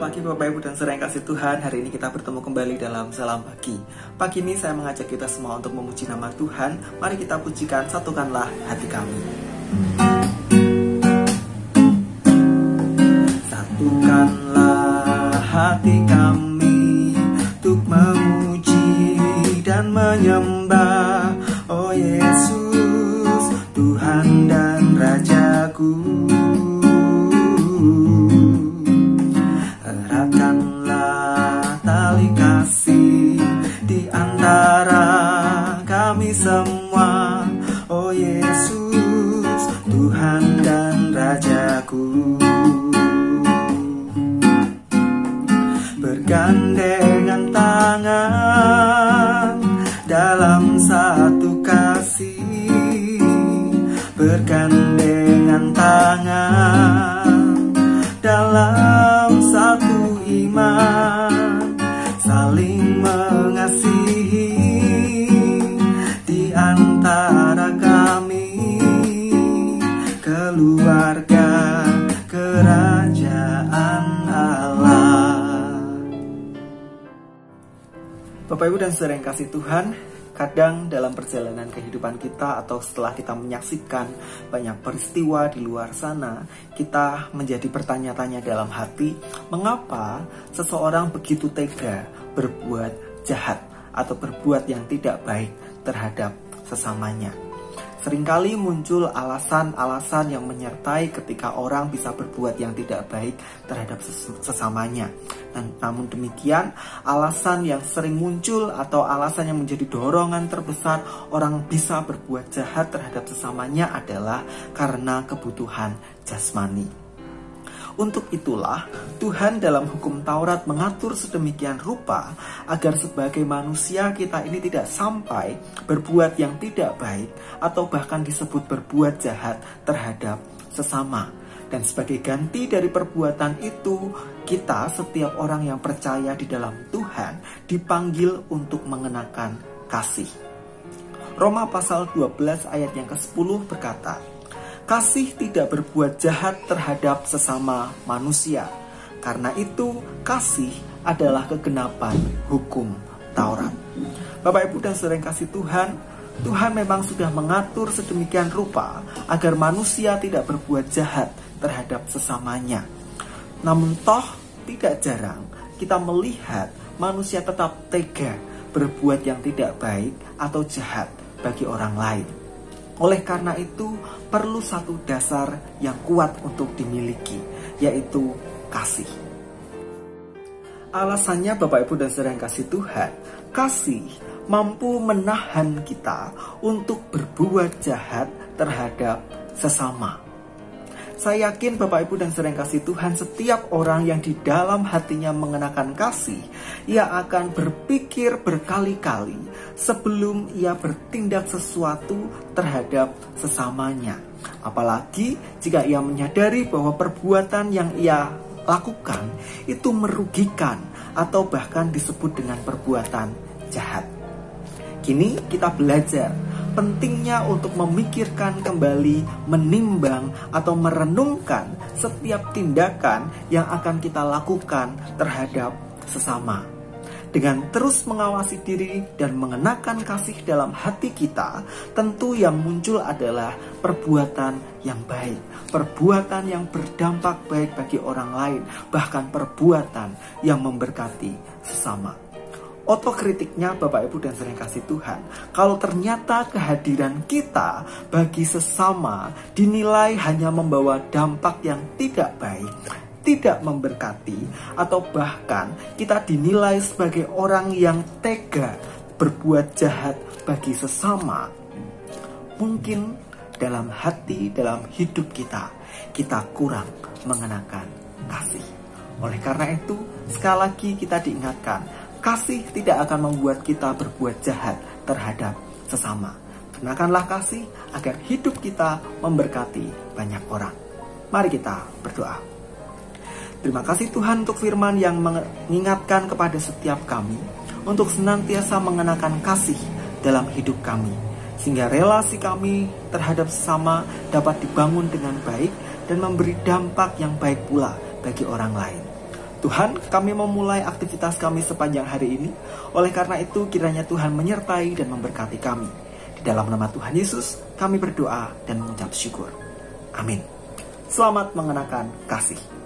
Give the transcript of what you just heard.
Selamat pagi Bapak Ibu dan Saudara yang kasih Tuhan. Hari ini kita bertemu kembali dalam Salam Pagi. Pagi ini saya mengajak kita semua untuk memuji nama Tuhan. Mari kita pujikan, satukanlah hati kami. Satukanlah hati kami untuk memuji dan menyembah Oh Yesus, Tuhan dan Rajaku. Eratkanlah tali kasih di antara kami semua Oh Yesus, Tuhan dan Rajaku. Bergandengan tangan dalam satu kasih, bergandengan tangan dalam satu iman, saling mengasihi di antara kami, keluarga kerajaan Allah. Bapak Ibu dan Saudara yang kasih Tuhan, kadang dalam perjalanan kehidupan kita atau setelah kita menyaksikan banyak peristiwa di luar sana, kita menjadi bertanya-tanya dalam hati, mengapa seseorang begitu tega berbuat jahat atau berbuat yang tidak baik terhadap sesamanya. Seringkali muncul alasan-alasan yang menyertai ketika orang bisa berbuat yang tidak baik terhadap sesamanya. Namun demikian, alasan yang sering muncul atau alasan yang menjadi dorongan terbesar orang bisa berbuat jahat terhadap sesamanya adalah karena kebutuhan jasmani. Untuk itulah, Tuhan dalam hukum Taurat mengatur sedemikian rupa agar sebagai manusia kita ini tidak sampai berbuat yang tidak baik atau bahkan disebut berbuat jahat terhadap sesama. Dan sebagai ganti dari perbuatan itu, kita setiap orang yang percaya di dalam Tuhan dipanggil untuk mengenakan kasih. Roma pasal 12 ayat yang ke-10 berkata, kasih tidak berbuat jahat terhadap sesama manusia. Karena itu, kasih adalah kegenapan hukum Taurat. Bapak, Ibu, dan Saudara yang kasih Tuhan, Tuhan memang sudah mengatur sedemikian rupa agar manusia tidak berbuat jahat terhadap sesamanya. Namun toh, tidak jarang kita melihat manusia tetap tega berbuat yang tidak baik atau jahat bagi orang lain. Oleh karena itu, perlu satu dasar yang kuat untuk dimiliki, yaitu kasih. Alasannya Bapak, Ibu, dan Saudara yang kasih Tuhan, kasih mampu menahan kita untuk berbuat jahat terhadap sesama. Saya yakin Bapak, Ibu, dan Saudara yang kasih Tuhan, setiap orang yang di dalam hatinya mengenakan kasih, ia akan berpikir berkali-kali sebelum ia bertindak sesuatu terhadap sesamanya. Apalagi jika ia menyadari bahwa perbuatan yang ia lakukan itu merugikan atau bahkan disebut dengan perbuatan jahat. Kini kita belajar pentingnya untuk memikirkan kembali, menimbang atau merenungkan setiap tindakan yang akan kita lakukan terhadap sesama. Dengan terus mengawasi diri dan mengenakan kasih dalam hati kita, tentu yang muncul adalah perbuatan yang baik, perbuatan yang berdampak baik bagi orang lain, bahkan perbuatan yang memberkati sesama. Otokritiknya Bapak, Ibu, dan Saudara yang kasih Tuhan, kalau ternyata kehadiran kita bagi sesama dinilai hanya membawa dampak yang tidak baik, tidak memberkati, atau bahkan kita dinilai sebagai orang yang tega berbuat jahat bagi sesama, mungkin dalam hati, dalam hidup kita kurang mengenakan kasih. Oleh karena itu, sekali lagi kita diingatkan, kasih tidak akan membuat kita berbuat jahat terhadap sesama. Kenakanlah kasih agar hidup kita memberkati banyak orang. Mari kita berdoa. Terima kasih Tuhan untuk firman yang mengingatkan kepada setiap kami untuk senantiasa mengenakan kasih dalam hidup kami, sehingga relasi kami terhadap sesama dapat dibangun dengan baik dan memberi dampak yang baik pula bagi orang lain. Tuhan, kami memulai aktivitas kami sepanjang hari ini. Oleh karena itu, kiranya Tuhan menyertai dan memberkati kami. Di dalam nama Tuhan Yesus, kami berdoa dan mengucap syukur. Amin. Selamat mengenakan kasih.